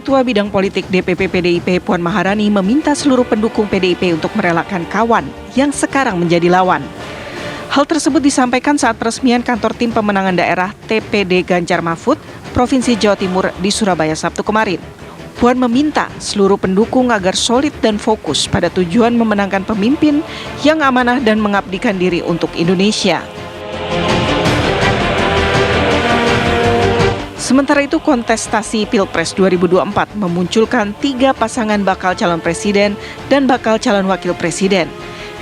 Ketua Bidang Politik DPP PDIP Puan Maharani meminta seluruh pendukung PDIP untuk merelakan kawan yang sekarang menjadi lawan. Hal tersebut disampaikan saat peresmian kantor tim pemenangan daerah TPD Ganjar Mahfud, Provinsi Jawa Timur di Surabaya Sabtu kemarin. Puan meminta seluruh pendukung agar solid dan fokus pada tujuan memenangkan pemimpin yang amanah dan mengabdikan diri untuk Indonesia. Sementara itu, kontestasi Pilpres 2024 memunculkan 3 pasangan bakal calon presiden dan bakal calon wakil presiden,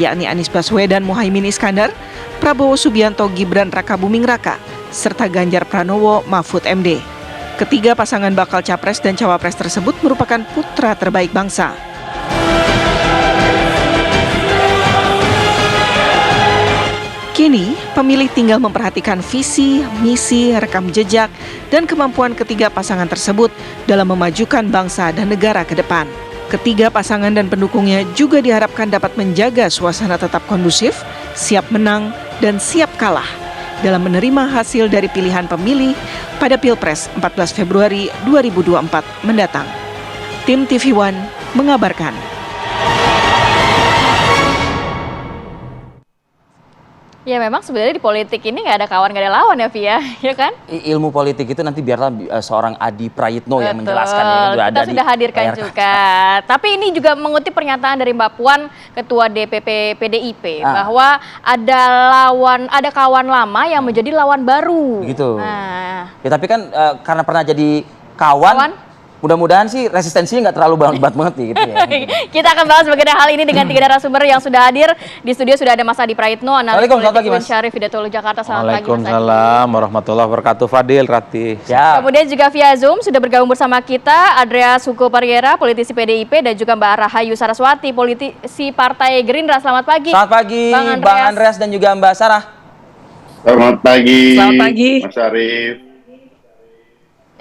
yakni Anies Baswedan Muhaimin Iskandar, Prabowo Subianto Gibran Rakabuming Raka, serta Ganjar Pranowo Mahfud MD. Ketiga pasangan bakal capres dan cawapres tersebut merupakan putra terbaik bangsa. Kini, pemilih tinggal memperhatikan visi, misi, rekam jejak, dan kemampuan ketiga pasangan tersebut dalam memajukan bangsa dan negara ke depan. Ketiga pasangan dan pendukungnya juga diharapkan dapat menjaga suasana tetap kondusif, siap menang, dan siap kalah dalam menerima hasil dari pilihan pemilih pada Pilpres 14 Februari 2024 mendatang. Tim TV One mengabarkan. Ya memang sebenarnya di politik ini nggak ada kawan nggak ada lawan ya Via, ya kan? Ilmu politik itu nanti biarlah seorang Adi Prayitno yang menjelaskan. Ya, kita sudah hadirkan juga. Tapi ini juga mengutip pernyataan dari Mbak Puan, Ketua DPP PDIP, bahwa ada kawan lama yang menjadi lawan baru. Gitu. Nah. Ya tapi kan karena pernah jadi kawan? Mudah-mudahan sih resistensinya nggak terlalu banget nih gitu ya. Kita akan bahas mengenai hal ini dengan 3 narasumber yang sudah hadir. Di studio sudah ada Mas Adi Praitno, analis politik UIN Syarif Hidayatullah Jakarta. Selamat pagi Mas Adi. Waalaikumsalam warahmatullahi wabarakatuh. Fadil, Rati. Siap. Kemudian juga via Zoom sudah bergabung bersama kita Andreas Hugo Pariera, politisi PDIP, dan juga Mbak Rahayu Saraswati, politisi Partai Gerindra. Selamat pagi. Selamat pagi Bang Andreas dan juga Mbak Sarah. Selamat pagi. Selamat pagi. Mas Arief.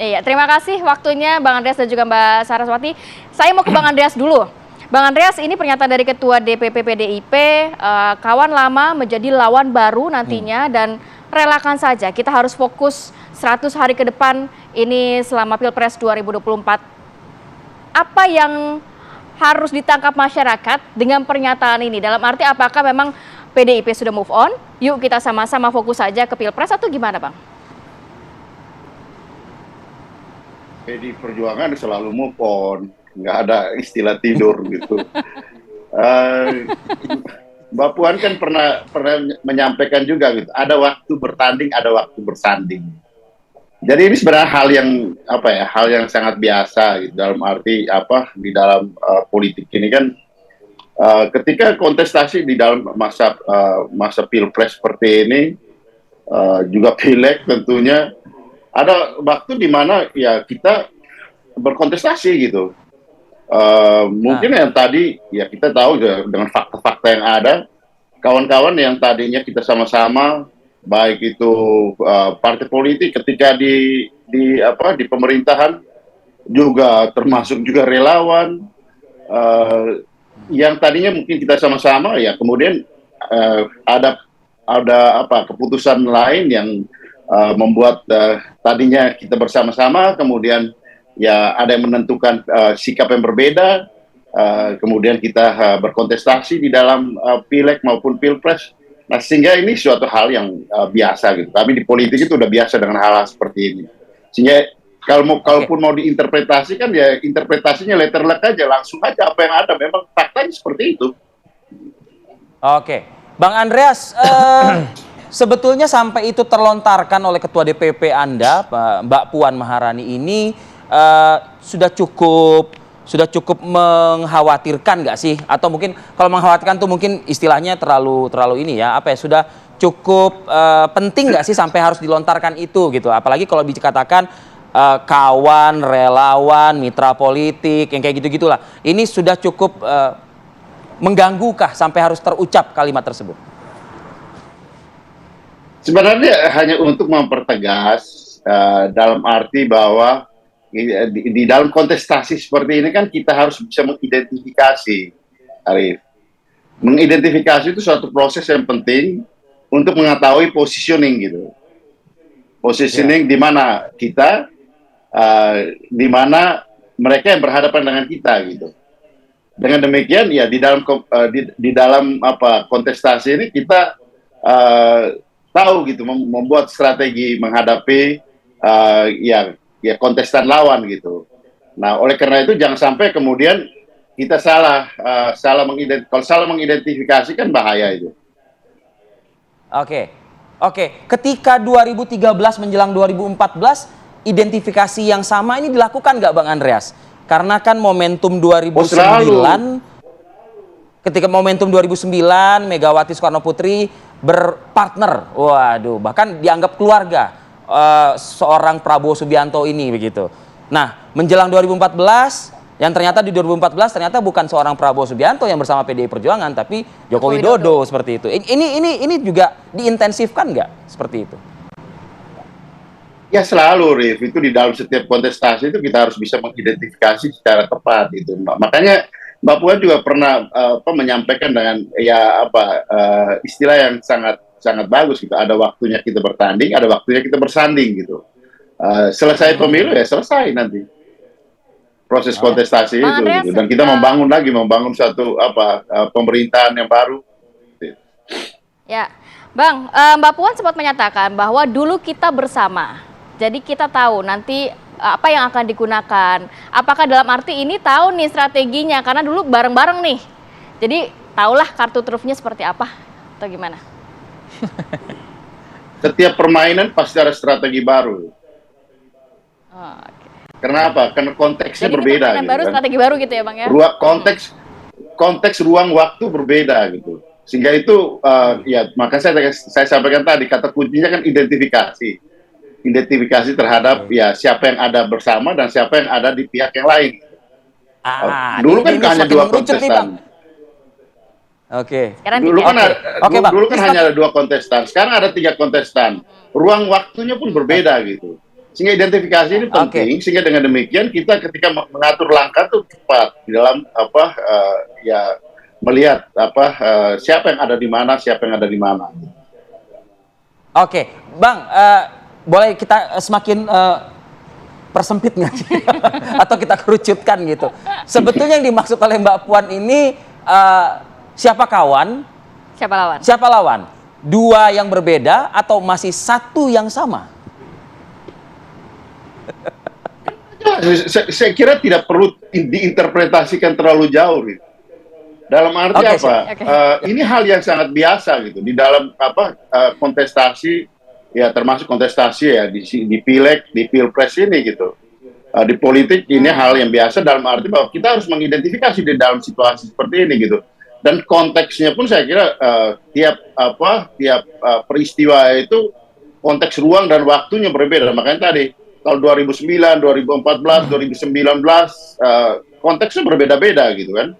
Iya, terima kasih waktunya Bang Andreas dan juga Mbak Saraswati. Saya mau ke Bang Andreas dulu. Bang Andreas, ini pernyataan dari Ketua DPP PDIP, kawan lama menjadi lawan baru nantinya dan relakan saja. Kita harus fokus 100 hari ke depan ini selama Pilpres 2024. Apa yang harus ditangkap masyarakat dengan pernyataan ini? Dalam arti apakah memang PDIP sudah move on? Yuk kita sama-sama fokus saja ke Pilpres atau gimana Bang? PD Perjuangan selalu move on, nggak ada istilah tidur gitu. Mbak Puan kan pernah menyampaikan juga gitu, ada waktu bertanding, ada waktu bersanding. Jadi ini sebenarnya hal yang sangat biasa gitu, dalam arti di dalam politik ini kan ketika kontestasi di dalam masa Pilpres seperti ini, juga Pileg tentunya. Ada waktu di mana ya kita berkontestasi gitu. Mungkin yang tadi ya kita tahu dengan fakta-fakta yang ada, kawan-kawan yang tadinya kita sama-sama, baik itu partai politik ketika di pemerintahan, juga termasuk juga relawan, yang tadinya mungkin kita sama-sama ya kemudian ada keputusan lain yang membuat tadinya kita bersama-sama, kemudian ya ada yang menentukan sikap yang berbeda, kemudian kita berkontestasi di dalam Pileg maupun Pilpres. Nah, sehingga ini suatu hal yang biasa gitu. Kami di politik itu udah biasa dengan hal-hal seperti ini. Sehingga kalaupun mau diinterpretasikan ya interpretasinya letter luck aja, langsung aja apa yang ada. Memang faktanya seperti itu. Oke, Bang Andreas. Sebetulnya sampai itu terlontarkan oleh Ketua DPP Anda, Mbak Puan Maharani ini sudah cukup mengkhawatirkan nggak sih? Atau mungkin kalau mengkhawatirkan tuh mungkin istilahnya terlalu ini ya, sudah cukup penting nggak sih sampai harus dilontarkan itu gitu? Apalagi kalau dikatakan kawan, relawan, mitra politik yang kayak gitu-gitulah. Ini sudah cukup mengganggu kah sampai harus terucap kalimat tersebut? Sebenarnya hanya untuk mempertegas dalam arti bahwa di dalam kontestasi seperti ini kan kita harus bisa mengidentifikasi, Arief. Mengidentifikasi itu suatu proses yang penting untuk mengetahui positioning gitu. Positioning di mana kita, di mana mereka yang berhadapan dengan kita gitu. Dengan demikian ya di dalam kontestasi ini kita tahu gitu membuat strategi menghadapi ya kontestan lawan gitu. Nah, oleh karena itu jangan sampai kemudian kita salah mengidentifikasi kan bahaya itu. Oke. Ketika 2013 menjelang 2014, identifikasi yang sama ini dilakukan nggak Bang Andreas? Karena kan momentum 2009, ketika momentum 2009, Megawati Soekarno Putri berpartner, waduh, bahkan dianggap keluarga seorang Prabowo Subianto ini begitu. Nah, menjelang 2014, yang ternyata di 2014 ternyata bukan seorang Prabowo Subianto yang bersama PDI Perjuangan, tapi Joko Widodo seperti itu. Ini juga diintensifkan nggak seperti itu? Ya selalu, Rif, itu di dalam setiap kontestasi itu kita harus bisa mengidentifikasi secara tepat itu. Makanya Mbak Puan juga pernah menyampaikan dengan istilah yang sangat sangat bagus gitu. Ada waktunya kita bertanding, ada waktunya kita bersanding gitu. Selesai pemilu ya selesai nanti proses kontestasi itu Andreas, gitu. Dan kita membangun satu pemerintahan yang baru. Ya, Bang, Mbak Puan sempat menyatakan bahwa dulu kita bersama. Jadi kita tahu nanti apa yang akan digunakan. Apakah dalam arti ini tahu nih strateginya karena dulu bareng-bareng nih. Jadi tahulah kartu trufnya seperti apa atau gimana? Setiap permainan pasti ada strategi baru. Okay. Kenapa? Karena konteksnya jadi berbeda. Jadi gitu, baru kan? strategi baru gitu ya Bang ya? Konteks ruang waktu berbeda gitu. Sehingga itu makanya saya sampaikan tadi kata kuncinya kan identifikasi. Identifikasi terhadap siapa yang ada bersama dan siapa yang ada di pihak yang lain. Dulu kan hanya dua kontestan. Oke. Dulu kan hanya ada 2 kontestan. Sekarang ada 3 kontestan. Ruang waktunya pun berbeda gitu. Sehingga identifikasi ini penting. Sehingga dengan demikian kita ketika mengatur langkah itu cepat di dalam melihat siapa yang ada di mana, siapa yang ada di mana. Oke, Bang. Boleh kita semakin persempit nggak sih? Atau kita kerucutkan gitu. Sebetulnya yang dimaksud oleh Mbak Puan ini siapa kawan? Siapa lawan? Siapa lawan? 2 yang berbeda atau masih 1 yang sama? Saya kira tidak perlu diinterpretasikan terlalu jauh. Gitu. Dalam arti ini hal yang sangat biasa gitu di dalam kontestasi. Ya termasuk kontestasi ya di pileg, di pilpres ini gitu. Di politik ini hal yang biasa dalam arti bahwa kita harus mengidentifikasi di dalam situasi seperti ini gitu. Dan konteksnya pun saya kira tiap peristiwa itu konteks ruang dan waktunya berbeda. Makanya tadi tahun 2009, 2014, 2019 konteksnya berbeda-beda gitu kan.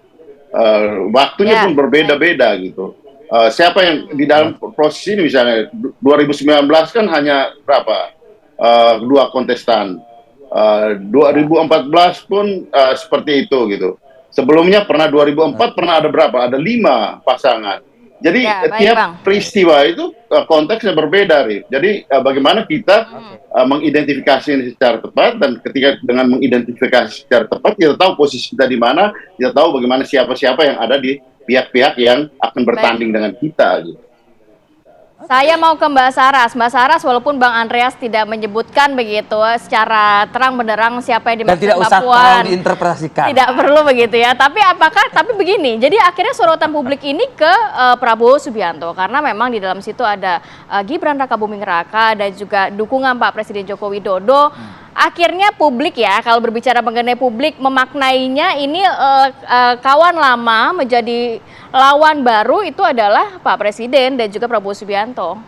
Waktunya pun berbeda-beda gitu. Siapa yang di dalam proses ini misalnya 2019 kan hanya berapa 2 kontestan, 2014 pun seperti itu gitu. Sebelumnya pernah 2004 pernah ada berapa? Ada 5 pasangan. Jadi tiap peristiwa itu konteksnya berbeda, Rif. Jadi bagaimana kita mengidentifikasi ini secara tepat dan ketika dengan mengidentifikasi secara tepat kita tahu posisi kita di mana, kita tahu bagaimana siapa-siapa yang ada di pihak-pihak yang akan bertanding dengan kita gitu. Saya mau ke Mbak Saras. Mbak Saras, walaupun Bang Andreas tidak menyebutkan begitu secara terang benderang siapa yang dimaksud Mbak Puan. Dan tidak usah terlalu diinterpretasikan. Tidak perlu begitu ya. Tapi begini, jadi akhirnya sorotan publik ini ke Prabowo Subianto. Karena memang di dalam situ ada Gibran Rakabuming Raka dan juga dukungan Pak Presiden Joko Widodo. Akhirnya publik ya, kalau berbicara mengenai publik memaknainya ini kawan lama menjadi lawan baru itu adalah Pak Presiden dan juga Prabowo Subianto.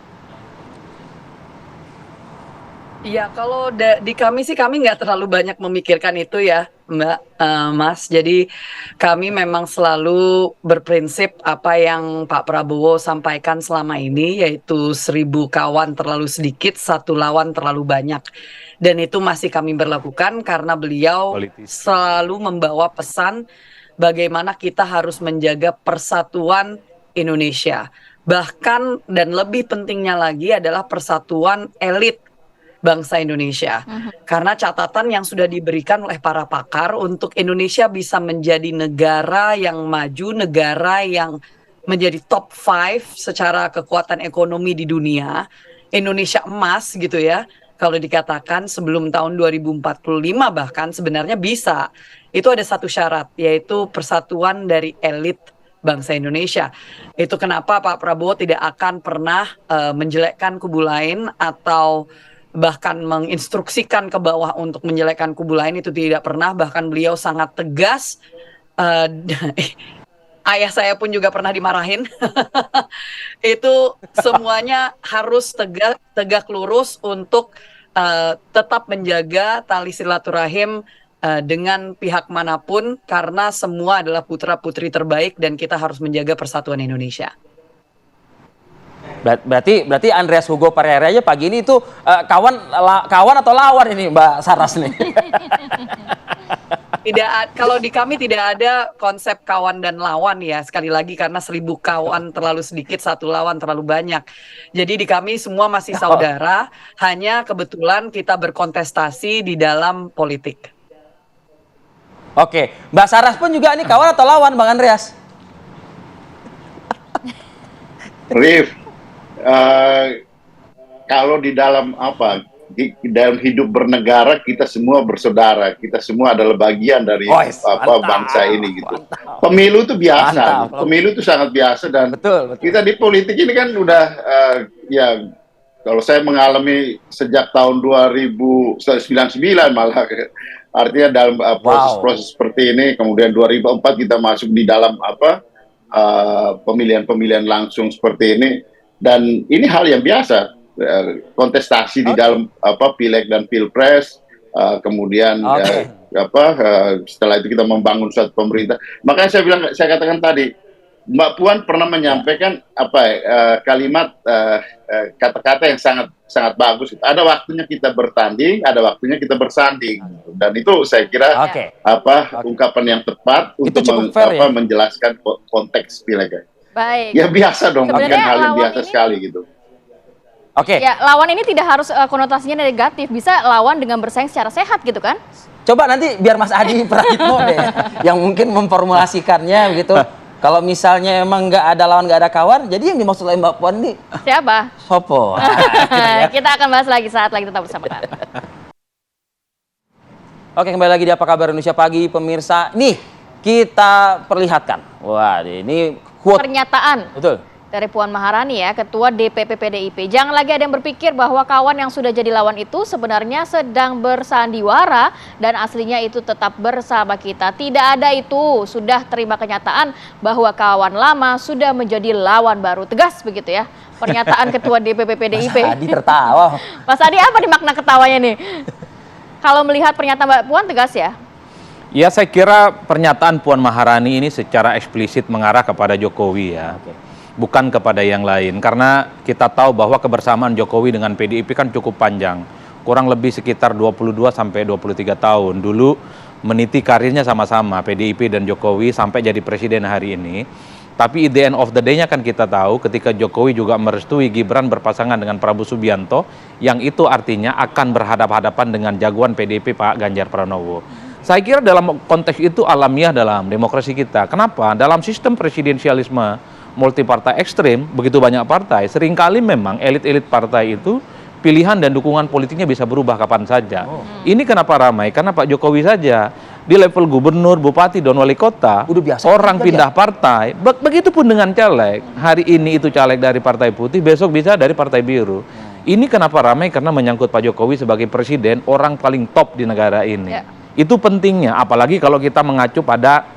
Iya, kalau di kami sih kami nggak terlalu banyak memikirkan itu ya, Mbak, Mas. Jadi kami memang selalu berprinsip apa yang Pak Prabowo sampaikan selama ini, yaitu 1000 kawan terlalu sedikit, 1 lawan terlalu banyak. Dan itu masih kami berlakukan karena beliau selalu membawa pesan bagaimana kita harus menjaga persatuan Indonesia. Bahkan dan lebih pentingnya lagi adalah persatuan elit bangsa Indonesia. Karena catatan yang sudah diberikan oleh para pakar untuk Indonesia bisa menjadi negara yang maju, negara yang menjadi top 5 secara kekuatan ekonomi di dunia, Indonesia emas gitu ya. Kalau dikatakan sebelum tahun 2045 bahkan sebenarnya bisa. Itu ada satu syarat, yaitu persatuan dari elit bangsa Indonesia. Itu kenapa Pak Prabowo tidak akan pernah menjelekkan kubu lain atau bahkan menginstruksikan ke bawah untuk menjelekkan kubu lain, itu tidak pernah. Bahkan beliau sangat tegas. Ayah saya pun juga pernah dimarahin. Itu semuanya harus tegak lurus untuk tetap menjaga tali silaturahim dengan pihak manapun, karena semua adalah putra-putri terbaik dan kita harus menjaga persatuan Indonesia. Berarti Andreas Hugo Pereira aja pagi ini itu kawan atau lawan ini Mbak Saras nih? Kalau di kami tidak ada konsep kawan dan lawan ya, sekali lagi karena 1000 kawan terlalu sedikit, 1 lawan terlalu banyak. Jadi di kami semua masih saudara, hanya kebetulan kita berkontestasi di dalam politik. Oke, Mbak Saras pun juga ini kawan atau lawan Bang Andreas? Rif, kalau di dalam di dalam hidup bernegara kita semua bersaudara, kita semua adalah bagian dari bangsa ini gitu. Mantap. Pemilu itu biasa, Mantap. pemilu itu sangat biasa dan Betul. kita di politik ini kan udah ya kalau saya mengalami sejak tahun 2099 malah, artinya dalam proses-proses seperti ini, kemudian 2004 kita masuk di dalam pemilihan-pemilihan langsung seperti ini, dan ini hal yang biasa, kontestasi di dalam pileg dan pilpres, kemudian setelah itu kita membangun suatu pemerintah. Makanya saya katakan tadi, Mbak Puan pernah menyampaikan kalimat kata-kata yang sangat bagus. Ada waktunya kita bertanding, ada waktunya kita bersanding, dan itu saya kira ungkapan yang tepat untuk menjelaskan konteks pileg. Baik. Ya biasa dong, bukan Sebenarnya hal yang lawan biasa ini- sekali gitu. Oke. Ya, lawan ini tidak harus konotasinya negatif, bisa lawan dengan bersaing secara sehat gitu kan? Coba nanti biar Mas Adi Prayitno deh yang mungkin memformulasikannya begitu. Kalau misalnya emang nggak ada lawan, nggak ada kawan, jadi yang dimaksud oleh Mbak Puan ini Siapa? sopo? Kita akan bahas lagi saat lagi, tetap bersama kami. Oke, kembali lagi di Apa Kabar Indonesia Pagi, pemirsa. Nih, kita perlihatkan. Wah, ini quote. Pernyataan Betul. dari Puan Maharani ya, Ketua DPP PDIP. Jangan lagi ada yang berpikir bahwa kawan yang sudah jadi lawan itu sebenarnya sedang bersandiwara dan aslinya itu tetap bersama kita. Tidak ada itu, sudah terima kenyataan bahwa kawan lama sudah menjadi lawan baru. Tegas begitu ya, pernyataan Ketua DPP PDIP. Mas Adi tertawa. Mas Adi, apa nih makna ketawanya nih? Kalau melihat pernyataan Mbak Puan tegas ya? Ya, saya kira pernyataan Puan Maharani ini secara eksplisit mengarah kepada Jokowi ya. Bukan kepada yang lain, karena kita tahu bahwa kebersamaan Jokowi dengan PDIP kan cukup panjang, kurang lebih sekitar 22 sampai 23 tahun. Dulu meniti karirnya sama-sama PDIP dan Jokowi sampai jadi presiden hari ini. Tapi at the end of the day-nya kan kita tahu ketika Jokowi juga merestui Gibran berpasangan dengan Prabowo Subianto, yang itu artinya akan berhadapan-hadapan dengan jagoan PDIP Pak Ganjar Pranowo. Saya kira dalam konteks itu alamiah dalam demokrasi kita. Kenapa? Dalam sistem presidensialisme multi partai ekstrim, begitu banyak partai, seringkali memang elit-elit partai itu pilihan dan dukungan politiknya bisa berubah kapan saja. Ini kenapa ramai? Karena Pak Jokowi saja di level gubernur, bupati, dan wali kota, Udah biasa orang juga pindah partai. Begitupun dengan caleg. Hari ini itu caleg dari partai putih, besok bisa dari partai biru. Ini kenapa ramai? Karena menyangkut Pak Jokowi sebagai presiden, orang paling top di negara ini. Ya. Itu pentingnya, apalagi kalau kita mengacu pada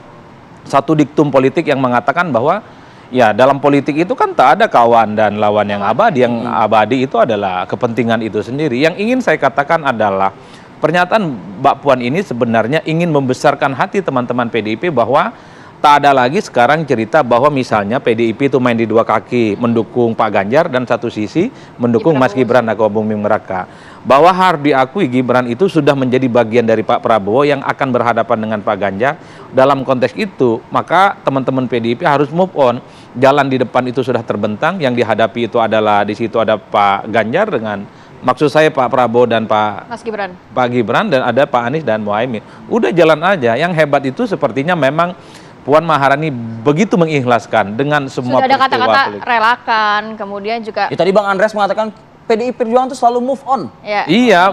satu diktum politik yang mengatakan bahwa ya dalam politik itu kan tak ada kawan dan lawan yang abadi. Yang abadi itu adalah kepentingan itu sendiri. Yang ingin saya katakan adalah pernyataan Mbak Puan ini sebenarnya ingin membesarkan hati teman-teman PDIP bahwa tak ada lagi sekarang cerita bahwa misalnya PDIP itu main di dua kaki, mendukung Pak Ganjar dan satu sisi mendukung Mas Gibran Raka Buming Raka. Bahwa harus diakui Gibran itu sudah menjadi bagian dari Pak Prabowo yang akan berhadapan dengan Pak Ganjar. Dalam konteks itu, maka teman-teman PDIP harus move on. Jalan di depan itu sudah terbentang, yang dihadapi itu adalah di situ ada Pak Ganjar dengan Maksud saya Pak Prabowo dan Mas Gibran. Pak Gibran dan ada Pak Anies dan Muhaimin. Udah jalan aja. Yang hebat itu sepertinya memang Puan Maharani begitu mengikhlaskan dengan semua Sudah ada peristiwa kata-kata politik. relakan, kemudian juga Ya, tadi Bang Andreas mengatakan PDI Perjuangan itu selalu move on. ya. Iya,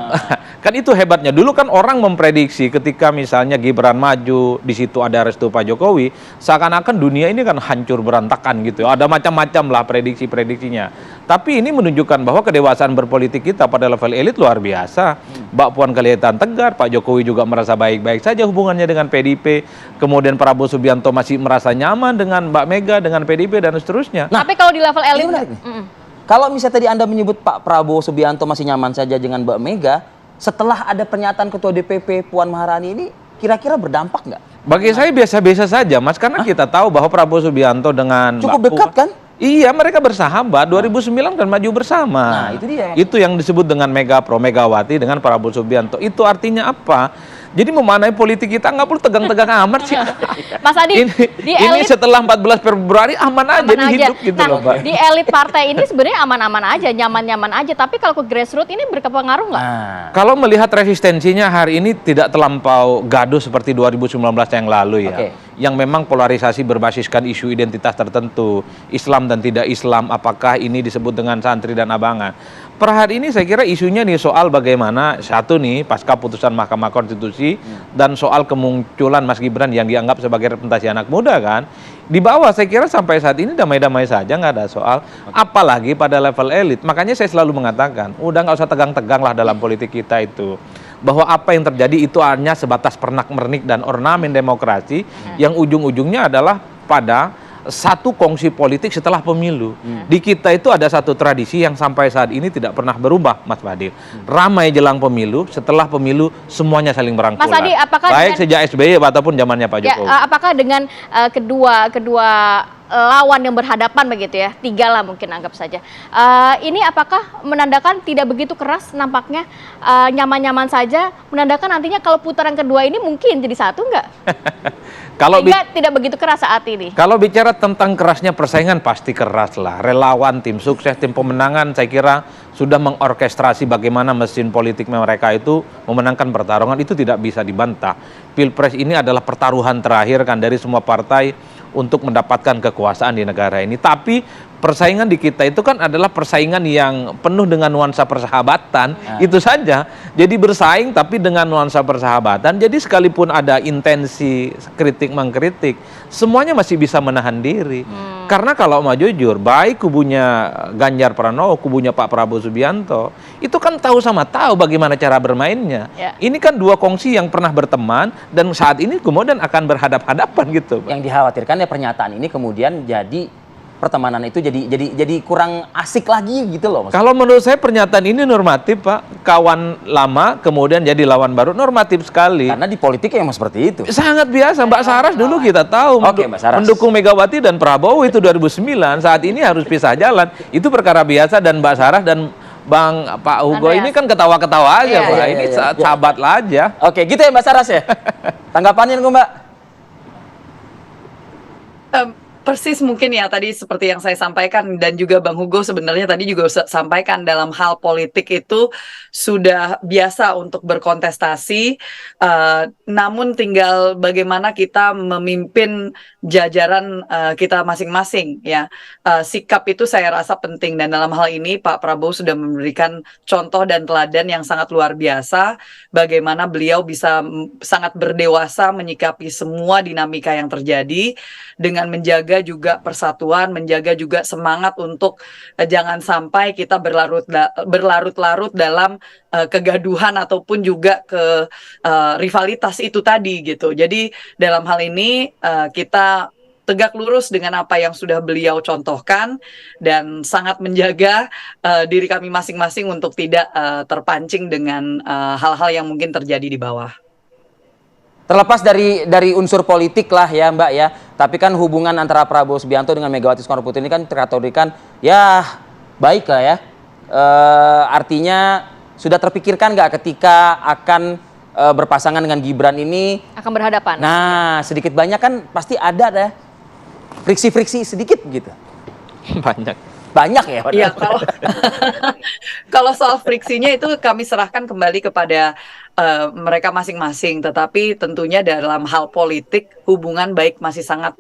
kan itu hebatnya. Dulu kan orang memprediksi ketika misalnya Gibran maju, di situ ada restu Pak Jokowi, seakan-akan dunia ini kan hancur berantakan gitu. Ada macam-macam lah prediksi-prediksinya. Tapi ini menunjukkan bahwa kedewasaan berpolitik kita pada level elit luar biasa. Mbak Puan kelihatan tegar, Pak Jokowi juga merasa baik-baik saja hubungannya dengan PDIP. Kemudian Prabowo Subianto masih merasa nyaman dengan Mbak Mega, dengan PDIP dan seterusnya. Tapi kalau di level elit, ini menarik nih. Kalau misalnya tadi Anda menyebut Pak Prabowo Subianto masih nyaman saja dengan Mbak Mega, setelah ada pernyataan Ketua DPP Puan Maharani ini, kira-kira berdampak nggak? Bagi saya biasa-biasa saja, Mas, karena kita tahu bahwa Prabowo Subianto dengan Cukup Mbak dekat Puan- kan? Iya, mereka bersahabat 2009 dan maju bersama. Nah, itu dia. Itu yang disebut dengan Mega Pro Megawati dengan Prabowo Subianto. Itu artinya apa? Jadi memaknai politik kita nggak perlu tegang-tegang amat sih. Mas Adi, di ini elit setelah 14 Februari aman aja aman nih aja. hidup gitu Nah, loh, Pak. di elit partai ini sebenarnya aman-aman aja, nyaman-nyaman aja. Tapi kalau ke grassroots ini berpengaruh nggak? Nah, Kalau melihat resistensinya hari ini tidak terlampau gaduh seperti 2019 yang lalu ya. Oke. Yang memang polarisasi berbasiskan isu identitas tertentu, Islam dan tidak Islam, apakah ini disebut dengan santri dan abangan. Per hari ini saya kira isunya nih soal bagaimana satu nih pasca putusan Mahkamah Konstitusi dan soal kemunculan Mas Gibran yang dianggap sebagai representasi anak muda kan. Di bawah saya kira sampai saat ini damai-damai saja, nggak ada soal. Apalagi pada level elit. Makanya saya selalu mengatakan, udah nggak usah tegang-tegang lah dalam politik kita itu. Bahwa apa yang terjadi itu hanya sebatas pernak-pernik dan ornamen demokrasi yang ujung-ujungnya adalah pada satu kongsi politik setelah pemilu. Di kita itu ada satu tradisi yang sampai saat ini tidak pernah berubah, Mas Fadil. Ramai jelang pemilu, setelah pemilu semuanya saling berangkulan. Mas Adi, apakah baik dengan- sejak SBY ataupun zamannya Pak Ya, Jokowi. apakah dengan kedua lawan yang berhadapan begitu ya, tiga lah mungkin anggap saja. Ini apakah menandakan tidak begitu keras nampaknya, nyaman-nyaman saja, menandakan nantinya kalau putaran kedua ini mungkin jadi satu nggak? Kalau Sehingga tidak begitu keras saat ini. Kalau bicara tentang kerasnya persaingan pasti keras lah. Relawan, tim sukses, tim pemenangan saya kira sudah mengorkestrasi bagaimana mesin politik mereka itu memenangkan pertarungan, itu tidak bisa dibantah. Pilpres ini adalah pertaruhan terakhir kan dari semua partai untuk mendapatkan kekuasaan di negara ini. Tapi persaingan di kita itu kan adalah persaingan yang penuh dengan nuansa persahabatan, itu saja. Jadi bersaing tapi dengan nuansa persahabatan. Jadi sekalipun ada intensi kritik mengkritik, semuanya masih bisa menahan diri. Karena kalau mau jujur, baik kubunya Ganjar Pranowo, kubunya Pak Prabowo Subianto, itu kan tahu sama tahu bagaimana cara bermainnya. Ya. Ini kan dua kongsi yang pernah berteman dan saat ini kemudian akan berhadap-hadapan gitu, Pak. yang dikhawatirkan ya pernyataan ini kemudian jadi pertemanan itu jadi kurang asik lagi gitu loh, Mas. Kalau menurut saya pernyataan ini normatif, Pak. Kawan lama kemudian jadi lawan baru, normatif sekali. Karena di politik emang seperti itu. Sangat biasa. Mbak Saras dulu kita tahu Oke, Mbak Saras. mendukung Megawati dan Prabowo itu 2009. Saat ini harus pisah jalan. Itu perkara biasa dan Mbak Saras dan Pak Hugo Andreas. ini kan ketawa-ketawa aja, Iya, Pak. iya, Ini iya. sahabat lah aja. Oke, gitu ya Mbak Saras ya. Tanggapannya kok Mbak? Persis mungkin ya tadi seperti yang saya sampaikan dan juga Bang Hugo sebenarnya tadi juga sampaikan dalam hal politik itu sudah biasa untuk berkontestasi, namun tinggal bagaimana kita memimpin jajaran kita masing-masing ya. Sikap itu saya rasa penting dan dalam hal ini Pak Prabowo sudah memberikan contoh dan teladan yang sangat luar biasa bagaimana beliau bisa sangat berdewasa menyikapi semua dinamika yang terjadi dengan menjaga juga persatuan, menjaga juga semangat untuk jangan sampai kita berlarut-larut dalam kegaduhan ataupun juga ke rivalitas itu tadi gitu. Jadi dalam hal ini kita tegak lurus dengan apa yang sudah beliau contohkan dan sangat menjaga diri kami masing-masing untuk tidak terpancing dengan hal-hal yang mungkin terjadi di bawah. Terlepas dari unsur politik lah ya Mbak ya, tapi kan hubungan antara Prabowo Subianto dengan Megawati Soekarno Putri ini kan terkategorikan ya baik lah ya. Artinya sudah terpikirkan nggak ketika akan berpasangan dengan Gibran ini? Akan berhadapan. Nah sedikit banyak kan pasti ada deh friksi-friksi sedikit gitu. Banyak. banyak ya. Iya, kalau kalau soal friksinya itu kami serahkan kembali kepada mereka masing-masing. Tetapi tentunya dalam hal politik hubungan baik masih sangat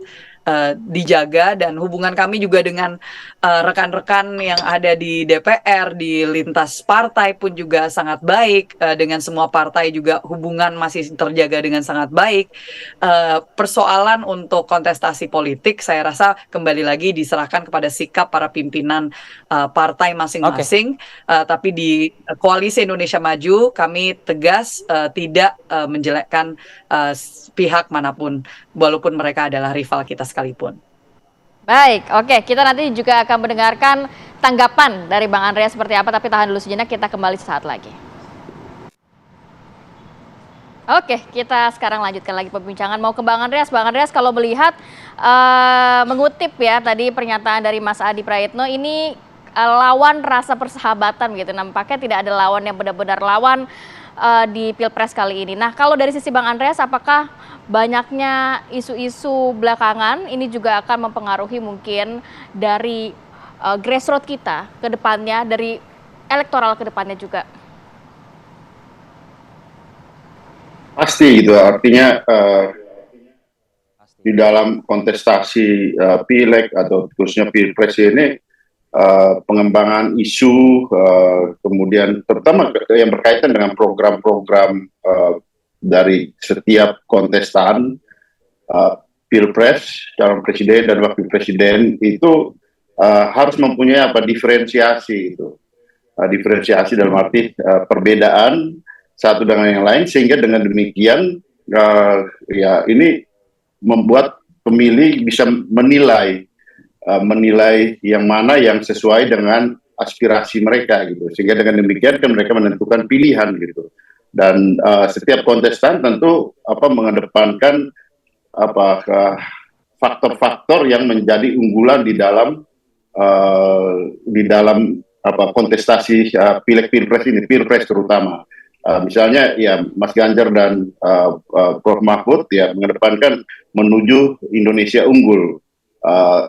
dijaga, dan hubungan kami juga dengan rekan-rekan yang ada di DPR, di lintas partai pun juga sangat baik. Dengan semua partai juga hubungan masih terjaga dengan sangat baik. Persoalan untuk kontestasi politik saya rasa kembali lagi diserahkan kepada sikap para pimpinan partai masing-masing. Tapi di Koalisi Indonesia Maju kami tegas tidak menjelekkan pihak manapun, walaupun mereka adalah rival kita sekalipun. Baik, oke. Kita nanti juga akan mendengarkan tanggapan dari Bang Andreas seperti apa, tapi tahan dulu sejenak, kita kembali sesaat lagi. Oke, kita sekarang lanjutkan lagi perbincangan. Mau ke Bang Andreas. Bang Andreas, kalau melihat mengutip ya tadi pernyataan dari Mas Adi Praitno, ini lawan rasa persahabatan gitu. Nampaknya tidak ada lawan yang benar-benar lawan di Pilpres kali ini. Nah, kalau dari sisi Bang Andreas, apakah banyaknya isu-isu belakangan ini juga akan mempengaruhi mungkin dari grassroots kita ke depannya, dari elektoral ke depannya juga? Pasti gitu, artinya di dalam kontestasi pileg atau khususnya pilpres ini pengembangan isu, kemudian terutama yang berkaitan dengan program-program dari setiap kontestan pilpres, calon presiden dan wakil presiden itu harus mempunyai diferensiasi itu, diferensiasi dalam arti perbedaan satu dengan yang lain, sehingga dengan demikian ya ini membuat pemilih bisa menilai yang mana yang sesuai dengan aspirasi mereka gitu, sehingga dengan demikian kan mereka menentukan pilihan gitu. Dan setiap kontestan tentu mengedepankan faktor-faktor yang menjadi unggulan di dalam kontestasi pileg pilpres ini, pilpres terutama. Misalnya ya Mas Ganjar dan Prof Mahfud ya mengedepankan menuju Indonesia unggul.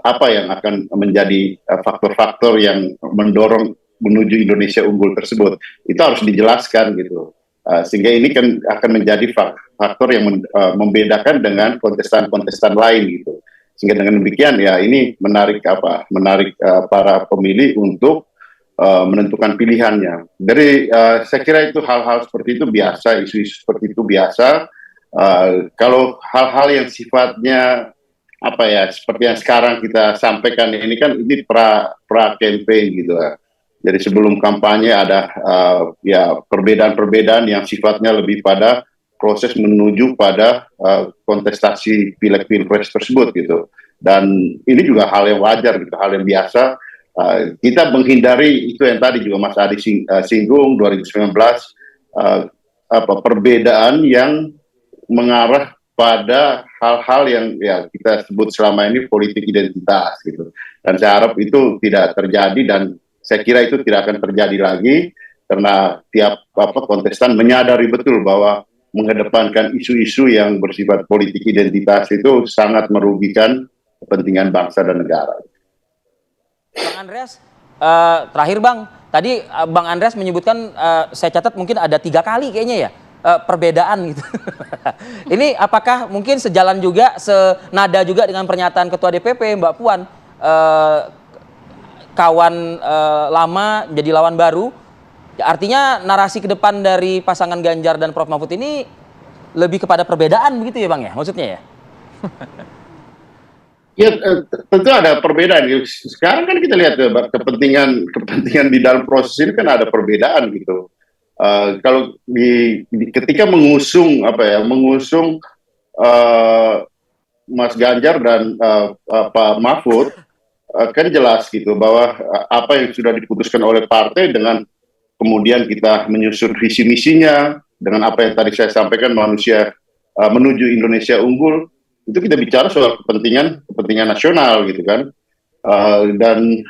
Apa yang akan menjadi faktor-faktor yang mendorong menuju Indonesia unggul tersebut, itu harus dijelaskan gitu. Sehingga ini kan akan menjadi faktor yang membedakan dengan kontestan-kontestan lain gitu. Sehingga dengan demikian ya ini menarik para pemilih untuk menentukan pilihannya. Dari saya kira itu hal-hal seperti itu biasa, isu-isu seperti itu biasa. Kalau hal-hal yang sifatnya seperti yang sekarang kita sampaikan ini kan ini pra campaign gitu ya. Jadi sebelum kampanye ada perbedaan-perbedaan yang sifatnya lebih pada proses menuju pada kontestasi pileg pilpres tersebut gitu. Dan ini juga hal yang wajar gitu, hal yang biasa. Kita menghindari itu yang tadi juga Mas Adi singgung 2019 perbedaan yang mengarah pada hal-hal yang ya kita sebut selama ini politik identitas gitu. Dan saya harap itu tidak terjadi, dan saya kira itu tidak akan terjadi lagi karena tiap kontestan menyadari betul bahwa mengedepankan isu-isu yang bersifat politik identitas itu sangat merugikan kepentingan bangsa dan negara. Bang Andreas, terakhir Bang, tadi Bang Andreas menyebutkan, saya catat mungkin ada 3 kali kayaknya ya, perbedaan gitu. Ini apakah mungkin sejalan juga, senada juga dengan pernyataan Ketua DPP Mbak Puan, kawan lama jadi lawan baru, artinya narasi ke depan dari pasangan Ganjar dan Prof Mahfud ini lebih kepada perbedaan begitu ya Bang ya, maksudnya ya? Ya tentu ada perbedaan. Sekarang kan kita lihat kepentingan di dalam proses ini kan ada perbedaan gitu. Kalau ketika mengusung Mas Ganjar dan Pak Mahfud, kan jelas gitu bahwa apa yang sudah diputuskan oleh partai dengan kemudian kita menyusun visi misinya dengan apa yang tadi saya sampaikan, manusia menuju Indonesia unggul. Itu kita bicara soal kepentingan nasional gitu kan. Dan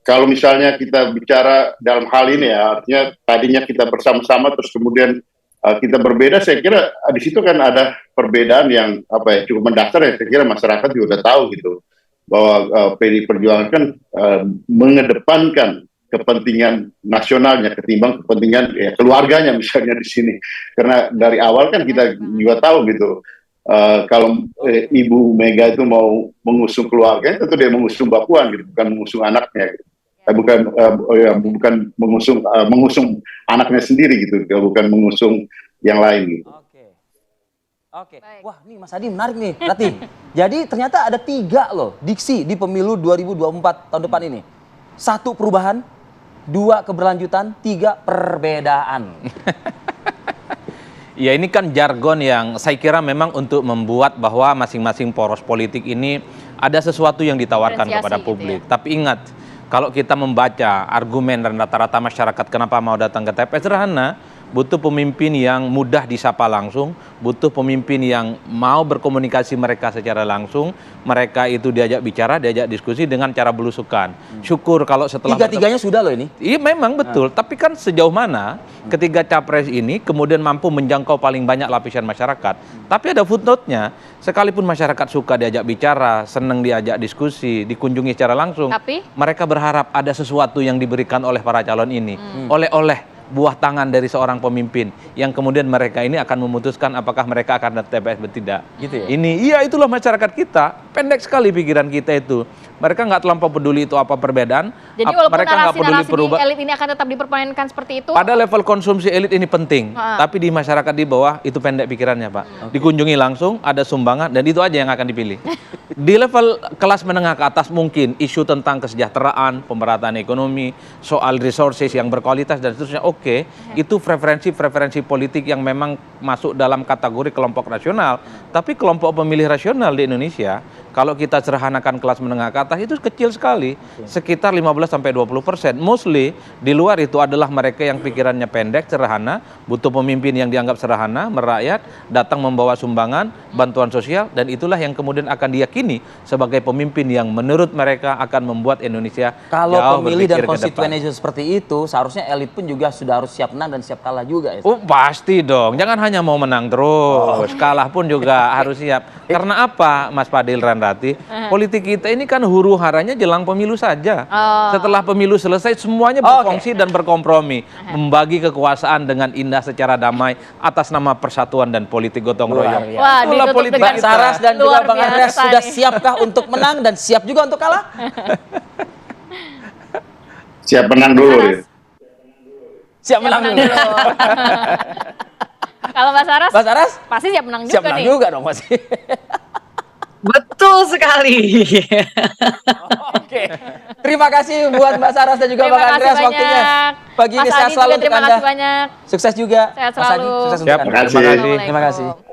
kalau misalnya kita bicara dalam hal ini ya, artinya tadinya kita bersama-sama terus kemudian kita berbeda, saya kira di situ kan ada perbedaan yang cukup mendasar, ya saya kira masyarakat juga udah tahu gitu. bahwa PDI Perjuangan kan mengedepankan kepentingan nasionalnya ketimbang kepentingan keluarganya misalnya di sini. Karena dari awal kan kita juga tahu gitu, kalau Ibu Mega itu mau mengusung keluarganya, tentu dia mengusung Mbak Puan gitu, bukan mengusung anaknya. Gitu. Bukan mengusung anaknya sendiri gitu, bukan mengusung yang lain gitu. Oke. Wah, nih Mas Adi menarik nih, Rati. Jadi ternyata ada 3 loh diksi di pemilu 2024 tahun depan ini. 1 perubahan, 2 keberlanjutan, 3 perbedaan. Ya ini kan jargon yang saya kira memang untuk membuat bahwa masing-masing poros politik ini ada sesuatu yang ditawarkan kepada publik. Gitu ya. Tapi ingat, kalau kita membaca argumen dan rata-rata masyarakat kenapa mau datang ke TPS, sederhana, butuh pemimpin yang mudah disapa langsung, butuh pemimpin yang mau berkomunikasi mereka secara langsung, mereka itu diajak bicara, diajak diskusi dengan cara belusukan. Syukur kalau setelah... 3-3-nya sudah loh ini. Iya memang betul, tapi kan sejauh mana ketiga capres ini kemudian mampu menjangkau paling banyak lapisan masyarakat. Tapi ada footnote-nya, sekalipun masyarakat suka diajak bicara, senang diajak diskusi, dikunjungi secara langsung, Tapi? mereka berharap ada sesuatu yang diberikan oleh para calon ini, oleh-oleh buah tangan dari seorang pemimpin yang kemudian mereka ini akan memutuskan apakah mereka akan datang TPS atau tidak. Gitu ya? Iya itulah masyarakat kita, pendek sekali pikiran kita itu. Mereka nggak terlampau peduli itu apa perbedaan. Jadi walaupun mereka nggak peduli narasi-narasi elit ini akan tetap dipermainkan seperti itu. pada level konsumsi elit ini penting, tapi di masyarakat di bawah itu pendek pikirannya, Pak. Dikunjungi langsung, ada sumbangan, dan itu aja yang akan dipilih. Di level kelas menengah ke atas mungkin isu tentang kesejahteraan, pemerataan ekonomi, soal resources yang berkualitas dan seterusnya, oke. Itu preferensi politik yang memang masuk dalam kategori kelompok rasional. Tapi kelompok pemilih rasional di Indonesia, kalau kita sederhanakan kelas menengah ke atas itu kecil sekali, sekitar 15-20%. Mostly di luar itu adalah mereka yang pikirannya pendek, sederhana, butuh pemimpin yang dianggap sederhana, merakyat, datang membawa sumbangan, bantuan sosial, dan itulah yang kemudian akan diyakini sebagai pemimpin yang menurut mereka akan membuat Indonesia Kalau jauh pemilih dan berpikir ke konstituen depan. itu seperti itu, seharusnya elit pun juga sudah harus siap menang dan siap kalah juga. Ya. Oh pasti dong, jangan hanya mau menang terus, kalah pun juga harus siap. Karena apa, Mas Fadil Ranrati? Politik kita ini kan huru haranya jelang pemilu saja. Setelah pemilu selesai, semuanya berfungsi dan berkompromi, membagi kekuasaan dengan indah secara damai atas nama persatuan dan politik gotong royong. Wah, Itulah ditutup politik dengan Bang Saras dan juga luar Bang Andreas biasa sudah nih. siapkah untuk menang dan siap juga untuk kalah? Siap menang dulu. Saras. Ya. Siap menang dulu. Kalau Mbak Saras, Mas Saras? pasti siap menang juga Siap menang nih. juga dong Mas. Betul sekali. Oke. Terima kasih buat Mbak Saras dan juga Terima Bang kasih Andreas banyak. waktunya. Pagi ini Mas sehat Adi selalu juga untuk terima Anda. kasih banyak. Sukses juga. Sehat Mas Adi, selalu. sukses untuk Siap. Anda. Terima kasih. Terima kasih.